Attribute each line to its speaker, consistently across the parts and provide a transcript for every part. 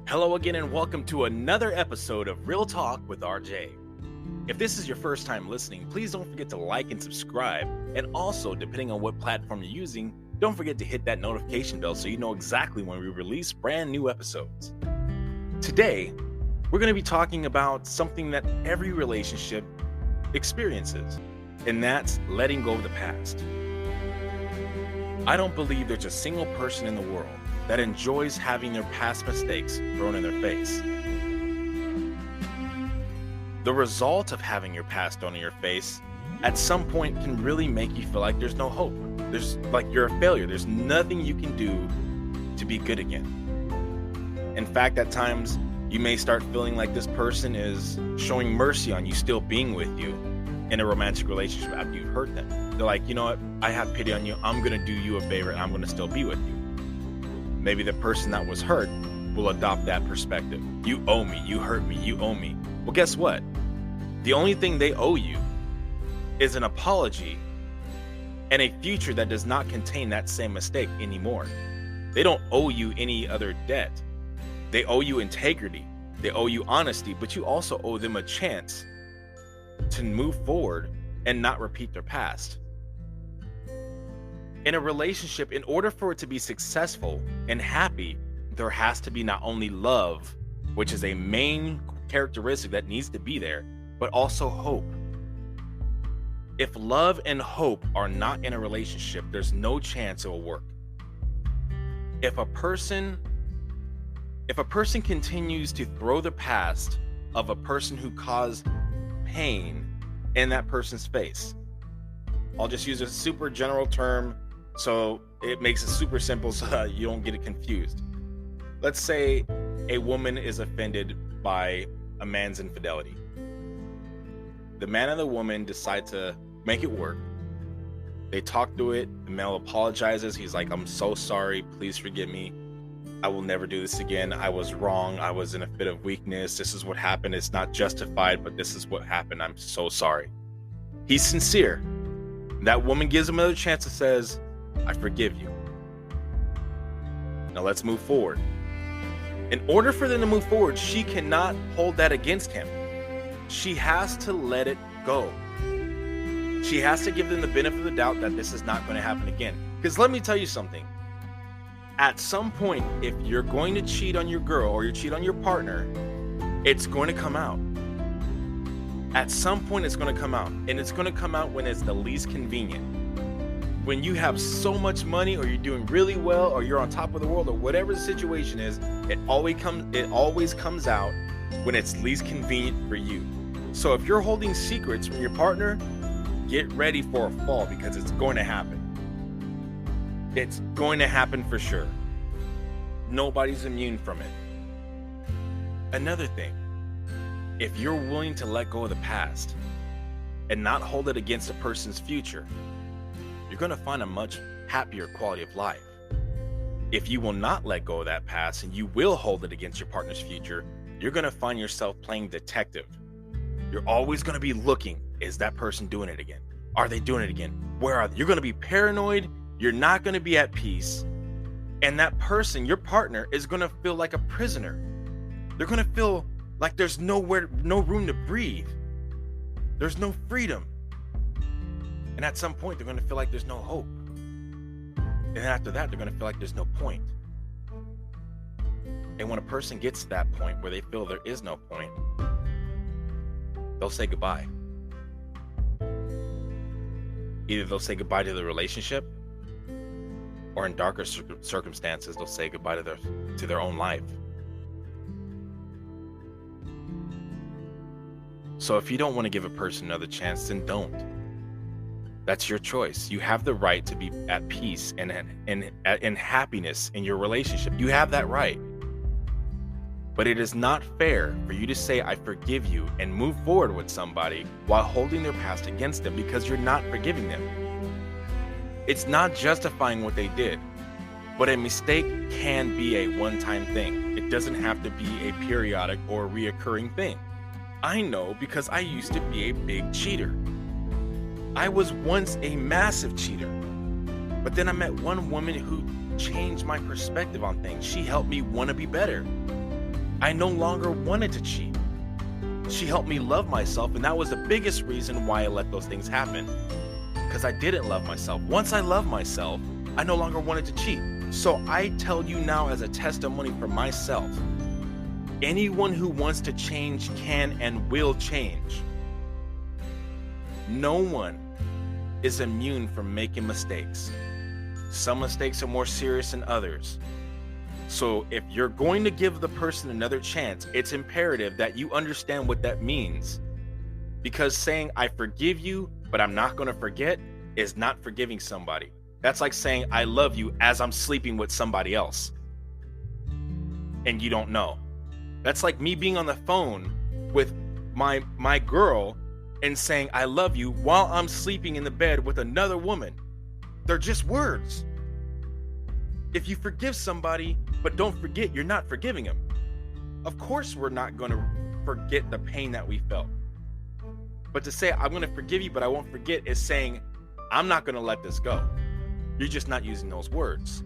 Speaker 1: Hello again and welcome to another episode of Real Talk with RJ. If this is your first time listening, please don't forget to like and subscribe. And also, depending on what platform you're using, don't forget to hit that notification bell so you know exactly when we release brand new episodes. Today, we're going to be talking about something that every relationship experiences, and that's letting go of the past. I don't believe there's a single person in the world that enjoys having their past mistakes thrown in their face. The result of having your past thrown in your face at some point can really make you feel like there's no hope. There's like you're a failure. There's nothing you can do to be good again. In fact, at times you may start feeling like this person is showing mercy on you still being with you in a romantic relationship after you've hurt them. They're like, you know what? I have pity on you. I'm going to do you a favor and I'm going to still be with you. Maybe the person that was hurt will adopt that perspective. You owe me. You hurt me. You owe me. Well, guess what? The only thing they owe you is an apology and a future that does not contain that same mistake anymore. They don't owe you any other debt. They owe you integrity. They owe you honesty, but you also owe them a chance to move forward and not repeat their past. In a relationship, in order for it to be successful and happy, there has to be not only love, which is a main characteristic that needs to be there, but also hope. If love and hope are not in a relationship, there's no chance it will work. If a person continues to throw the past of a person who caused pain in that person's face, I'll just use a super general term so it makes it super simple so you don't get it confused. Let's say a woman is offended by a man's infidelity. The man and the woman decide to make it work. They talk through it. The male apologizes. He's like, I'm so sorry. Please forgive me. I will never do this again. I was wrong. I was in a fit of weakness. This is what happened. It's not justified, but this is what happened. I'm so sorry. He's sincere. That woman gives him another chance and says, I forgive you. Now let's move forward. In order for them to move forward, she cannot hold that against him. She has to let it go. She has to give them the benefit of the doubt that this is not going to happen again. Because let me tell you something. At some point, if you're going to cheat on your girl or you cheat on your partner, it's going to come out. At some point, it's going to come out. And it's going to come out when it's the least convenient. When you have so much money or you're doing really well or you're on top of the world or whatever the situation is, it always comes out when it's least convenient for you. So if you're holding secrets from your partner, get ready for a fall because it's going to happen. It's going to happen for sure. Nobody's immune from it. Another thing, if you're willing to let go of the past and not hold it against a person's future, you're going to find a much happier quality of life. If you will not let go of that past and you will hold it against your partner's future, you're going to find yourself playing detective. You're always going to be looking, is that person doing it again? Are they doing it again? Where are they? You're going to be paranoid. You're not going to be at peace. And that person, your partner, is going to feel like a prisoner. They're going to feel like there's no room to breathe. There's no freedom. And at some point, they're going to feel like there's no hope. And then after that, they're going to feel like there's no point. And when a person gets to that point where they feel there is no point, they'll say goodbye. Either they'll say goodbye to the relationship, or in darker circumstances, they'll say goodbye to their own life. So if you don't want to give a person another chance, then don't. That's your choice. You have the right to be at peace and happiness in your relationship. You have that right. But it is not fair for you to say, I forgive you, and move forward with somebody while holding their past against them because you're not forgiving them. It's not justifying what they did, but a mistake can be a one-time thing. It doesn't have to be a periodic or reoccurring thing. I know because I used to be a big cheater. I was once a massive cheater, but then I met one woman who changed my perspective on things. She helped me want to be better. I no longer wanted to cheat. She helped me love myself, and that was the biggest reason why I let those things happen. Because I didn't love myself. Once I loved myself, I no longer wanted to cheat. So I tell you now as a testimony for myself, anyone who wants to change can and will change. No one is immune from making mistakes. Some mistakes are more serious than others. So if you're going to give the person another chance, it's imperative that you understand what that means. Because saying, I forgive you, but I'm not going to forget, is not forgiving somebody. That's like saying, I love you as I'm sleeping with somebody else. And you don't know. That's like me being on the phone with my girl and saying, I love you while I'm sleeping in the bed with another woman. They're just words. If you forgive somebody, but don't forget, you're not forgiving them. Of course, we're not going to forget the pain that we felt. But to say, I'm going to forgive you, but I won't forget, is saying, I'm not going to let this go. You're just not using those words.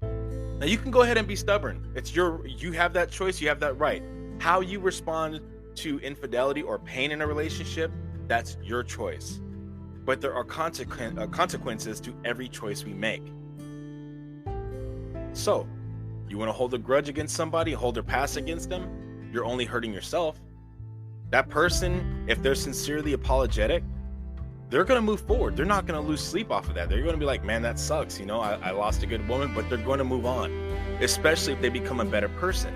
Speaker 1: Now, you can go ahead and be stubborn. You have that choice. You have that right. How you respond to infidelity or pain in a relationship, that's your choice. But there are consequences to every choice we make. So, you want to hold a grudge against somebody, hold their past against them, you're only hurting yourself. That person, if they're sincerely apologetic, they're going to move forward. They're not going to lose sleep off of that. They're going to be like, man, that sucks. I lost a good woman, but they're going to move on, especially if they become a better person.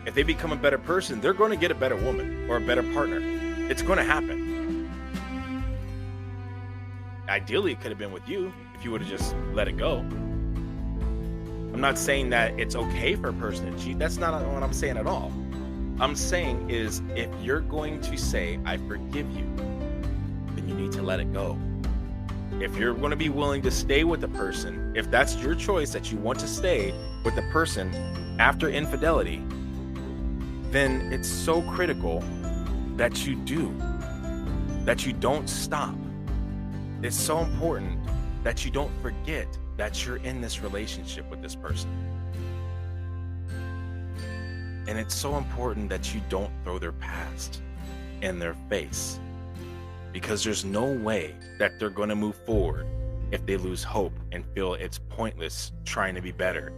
Speaker 1: If they become a better person, they're going to get a better woman or a better partner. It's going to happen. Ideally, it could have been with you if you would have just let it go. I'm not saying that it's okay for a person to cheat. That's not what I'm saying at all. I'm saying is, if you're going to say, I forgive you, then you need to let it go. If you're going to be willing to stay with the person, if that's your choice that you want to stay with the person after infidelity, then it's so critical that you don't stop. It's so important that you don't forget that you're in this relationship with this person. And it's so important that you don't throw their past in their face, because there's no way that they're going to move forward if they lose hope and feel it's pointless trying to be better,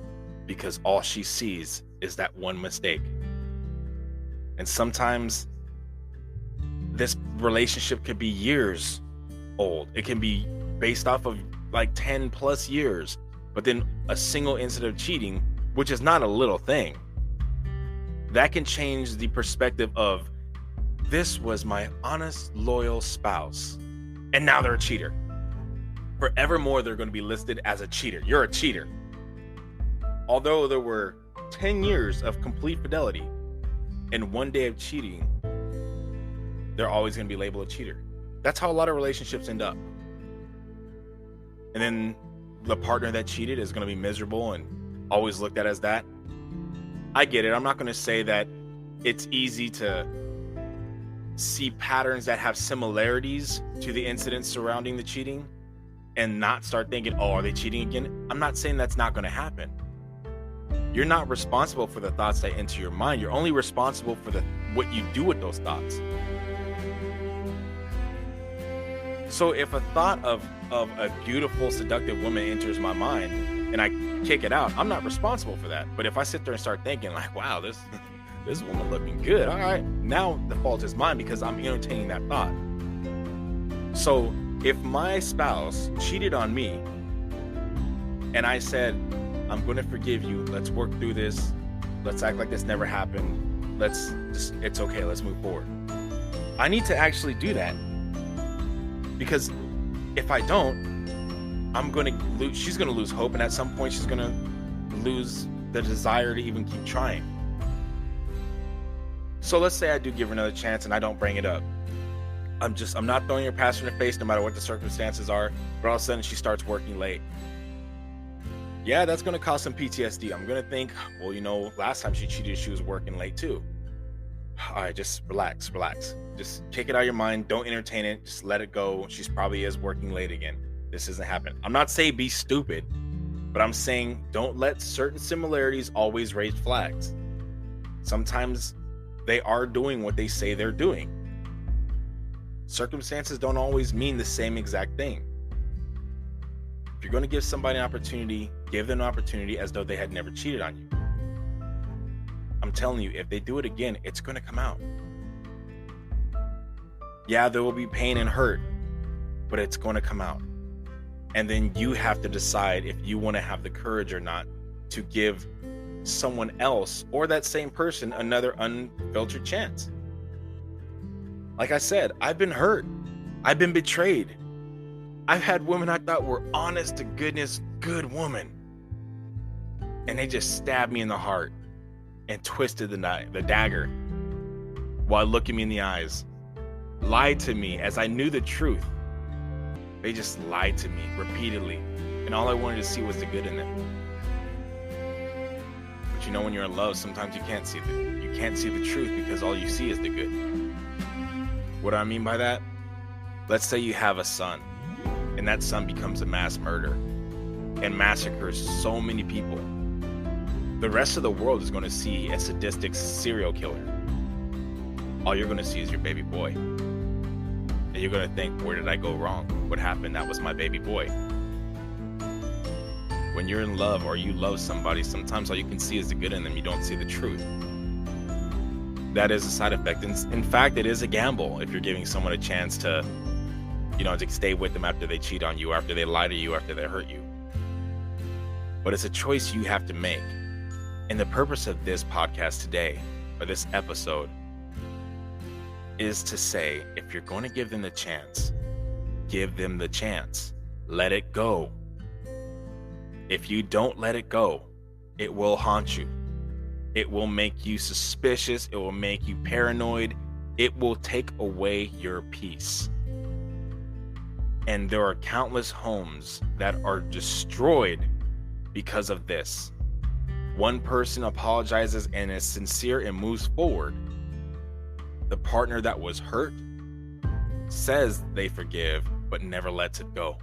Speaker 1: because all she sees is that one mistake. And sometimes this relationship could be years old. It can be based off of like 10 plus years, but then a single incident of cheating, which is not a little thing, that can change the perspective of, this was my honest, loyal spouse, and now they're a cheater. Forevermore, they're going to be listed as a cheater. You're a cheater. Although there were 10 years of complete fidelity and 1 day of cheating, they're always going to be labeled a cheater. That's how a lot of relationships end up. And then the partner that cheated is going to be miserable and always looked at as that. I get it. I'm not going to say that it's easy to see patterns that have similarities to the incidents surrounding the cheating and not start thinking, oh, are they cheating again? I'm not saying that's not going to happen. You're not responsible for the thoughts that enter your mind. You're only responsible for what you do with those thoughts. So if a thought of a beautiful, seductive woman enters my mind and I kick it out, I'm not responsible for that. But if I sit there and start thinking like, wow, this woman looking good, all right, now the fault is mine because I'm entertaining that thought. So if my spouse cheated on me and I said, I'm going to forgive you, let's work through this, let's act like this never happened, it's okay, let's move forward, I need to actually do that. Because if I don't, she's going to lose hope, and at some point she's going to lose the desire to even keep trying. So let's say I do give her another chance and I don't bring it up. I'm not throwing her past in her face no matter what the circumstances are, but all of a sudden she starts working late. Yeah, that's going to cause some PTSD. I'm going to think, well, last time she cheated, she was working late too. All right, just relax. Just kick it out of your mind. Don't entertain it. Just let it go. She probably is working late again. This isn't happening. I'm not saying be stupid, but But I'm saying don't let certain similarities always raise flags. Sometimes they are doing what they say they're doing. Circumstances don't always mean the same exact thing. If you're going to give somebody an opportunity, give them an opportunity as though they had never cheated on you. I'm telling you, if they do it again, it's going to come out. Yeah, there will be pain and hurt, but it's going to come out. And then you have to decide if you want to have the courage or not to give someone else or that same person another unfiltered chance. Like I said, I've been hurt. I've been betrayed. I've had women I thought were honest to goodness, good women. And they just stabbed me in the heart and twisted the dagger while looking me in the eyes. Lied to me as I knew the truth. They just lied to me repeatedly. And all I wanted to see was the good in them. But you know, when you're in love, sometimes you can't see the truth because all you see is the good. What do I mean by that? Let's say you have a son, and that son becomes a mass murderer and massacres so many people. The rest of the world is going to see a sadistic serial killer. All you're going to see is your baby boy. And you're going to think, where did I go wrong? What happened? That was my baby boy. When you're in love or you love somebody, sometimes all you can see is the good in them. You don't see the truth. That is a side effect. In fact, it is a gamble if you're giving someone a chance to, to stay with them after they cheat on you, after they lie to you, after they hurt you. But it's a choice you have to make. And the purpose of this podcast today, or this episode, is to say, if you're going to give them the chance, give them the chance. Let it go. If you don't let it go, it will haunt you. It will make you suspicious. It will make you paranoid. It will take away your peace. And there are countless homes that are destroyed because of this. One person apologizes and is sincere and moves forward. The partner that was hurt says they forgive, but never lets it go.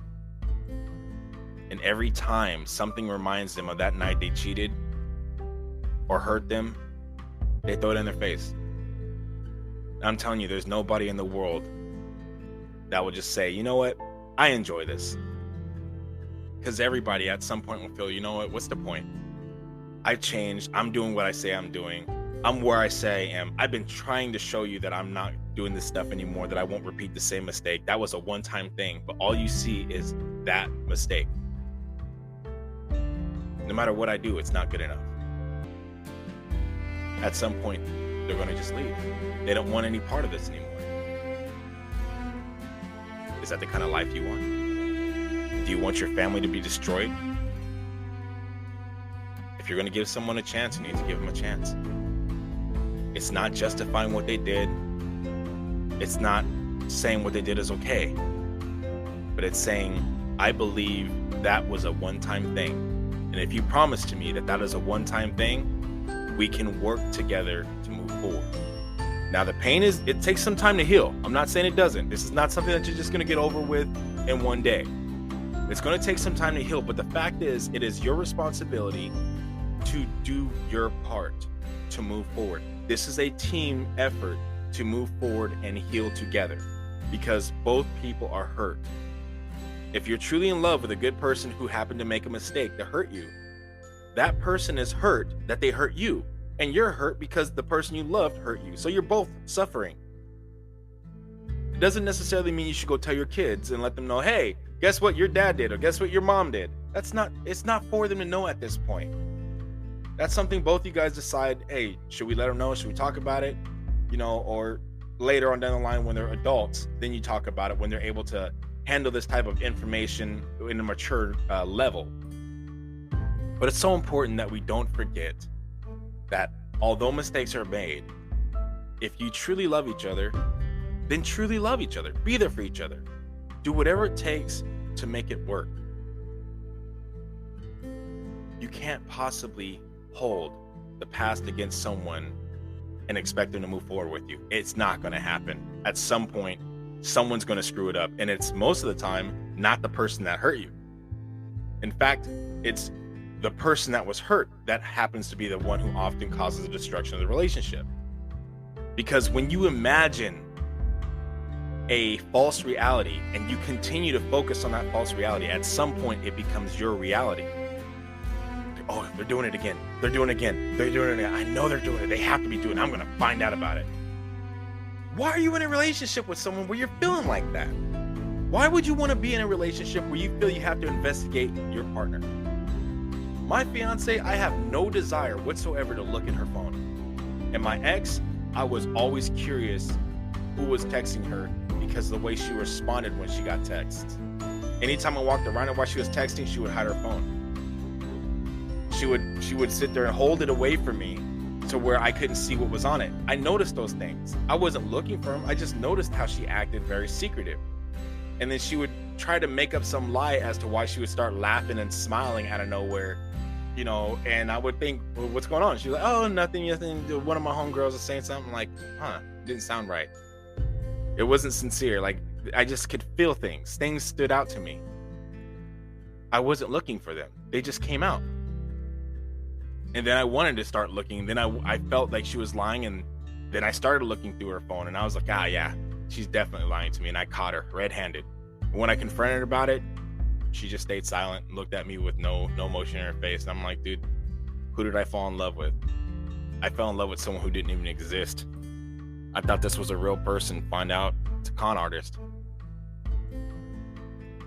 Speaker 1: And every time something reminds them of that night they cheated or hurt them, they throw it in their face. I'm telling you, there's nobody in the world that would just say, you know what, I enjoy this. Because everybody at some point will feel, you know what, what's the point? I changed. I'm doing what I say I'm doing. I'm where I say I am. I've been trying to show you that I'm not doing this stuff anymore, that I won't repeat the same mistake. That was a one-time thing, but all you see is that mistake. No matter what I do, it's not good enough. At some point, they're going to just leave. They don't want any part of this anymore. Is that the kind of life you want? Do you want your family to be destroyed? If you're going to give someone a chance, you need to give them a chance. It's not justifying what they did. It's not saying what they did is okay. But it's saying, I believe that was a one-time thing. And if you promise to me that that is a one-time thing, we can work together to move forward. Now, the pain it takes some time to heal. I'm not saying it doesn't. This is not something that you're just going to get over with in one day. It's going to take some time to heal. But the fact is, it is your responsibility to do your part to move forward. This is a team effort to move forward and heal together because both people are hurt. If you're truly in love with a good person who happened to make a mistake to hurt you, that person is hurt that they hurt you, and you're hurt because the person you loved hurt you. So you're both suffering. It doesn't necessarily mean you should go tell your kids and let them know, hey, guess what your dad did, or guess what your mom did. It's not for them to know at this point. That's something both you guys decide, hey, should we let them know? Should we talk about it? Or later on down the line when they're adults, then you talk about it when they're able to handle this type of information in a mature level. But it's so important that we don't forget that although mistakes are made, if you truly love each other, then truly love each other. Be there for each other. Do whatever it takes to make it work. You can't possibly hold the past against someone and expect them to move forward with you. It's not going to happen. At some point, someone's going to screw it up, and it's most of the time not the person that hurt you. In fact, it's the person that was hurt, that happens to be the one who often causes the destruction of the relationship. Because when you imagine a false reality and you continue to focus on that false reality, at some point it becomes your reality. Oh, they're doing it again. They're doing it again. They're doing it again. I know they're doing it. They have to be doing it. I'm going to find out about it. Why are you in a relationship with someone where you're feeling like that? Why would you want to be in a relationship where you feel you have to investigate your partner? My fiance, I have no desire whatsoever to look at her phone. And my ex, I was always curious who was texting her because of the way she responded when she got texts. Anytime I walked around her while she was texting, she would hide her phone. She would sit there and hold it away from me to where I couldn't see what was on it. I noticed those things. I wasn't looking for them. I just noticed how she acted very secretive. And then she would try to make up some lie as to why she would start laughing and smiling out of nowhere, and I would think, well, what's going on? She's like, oh, nothing. One of my homegirls is saying something, like, didn't sound right. It wasn't sincere. Like, I just could feel things. Things stood out to me. I wasn't looking for them. They just came out. And then I wanted to start looking. Then I felt like she was lying. And then I started looking through her phone. And I was like, yeah, she's definitely lying to me. And I caught her red-handed. And when I confronted her about it, she just stayed silent and looked at me with no emotion in her face. And I'm like, dude, who did I fall in love with? I fell in love with someone who didn't even exist. I thought this was a real person. Find out it's a con artist.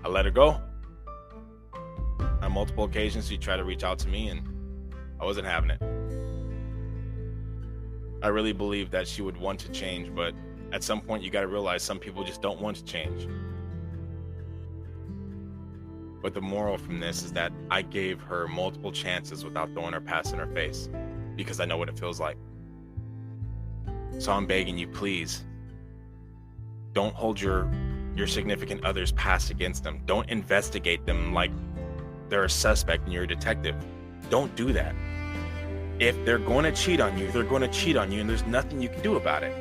Speaker 1: I let her go. On multiple occasions, she tried to reach out to me, and I wasn't having it. I really believed that she would want to change, but at some point you got to realize some people just don't want to change. But the moral from this is that I gave her multiple chances without throwing her past in her face, because I know what it feels like. So I'm begging you, please, don't hold your significant other's past against them. Don't investigate them like they're a suspect and you're a detective. Don't do that. If they're going to cheat on you, they're going to cheat on you, and there's nothing you can do about it.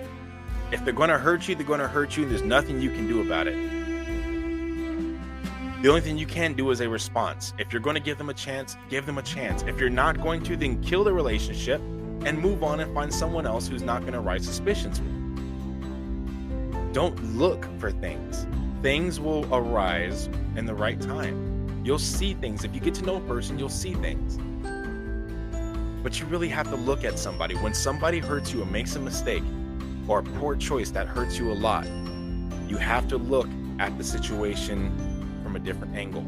Speaker 1: If they're going to hurt you, they're going to hurt you, and there's nothing you can do about it. The only thing you can do is a response. If you're going to give them a chance, give them a chance. If you're not going to, then kill the relationship and move on and find someone else who's not going to raise suspicions. Don't look for things. Things will arise in the right time. You'll see things. If you get to know a person, you'll see things. But you really have to look at somebody. When somebody hurts you or makes a mistake or a poor choice that hurts you a lot, you have to look at the situation from a different angle.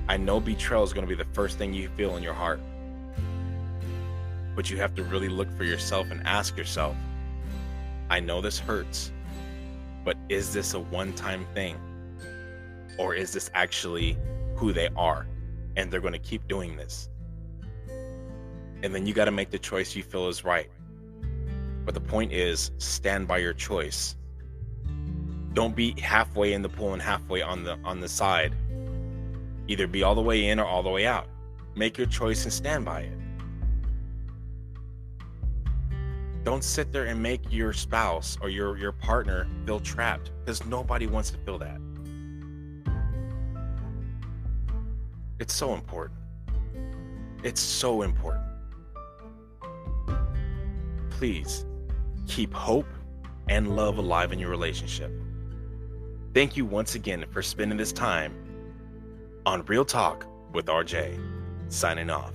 Speaker 1: I know betrayal is going to be the first thing you feel in your heart. But you have to really look for yourself and ask yourself, I know this hurts, but is this a one-time thing? Or is this actually who they are? And they're going to keep doing this. And then you got to make the choice you feel is right. But the point is, stand by your choice. Don't be halfway in the pool and halfway on the side. Either be all the way in or all the way out. Make your choice and stand by it. Don't sit there and make your spouse or your partner feel trapped, because nobody wants to feel that. It's so important. It's so important. Please keep hope and love alive in your relationship. Thank you once again for spending this time on Real Talk with RJ. Signing off.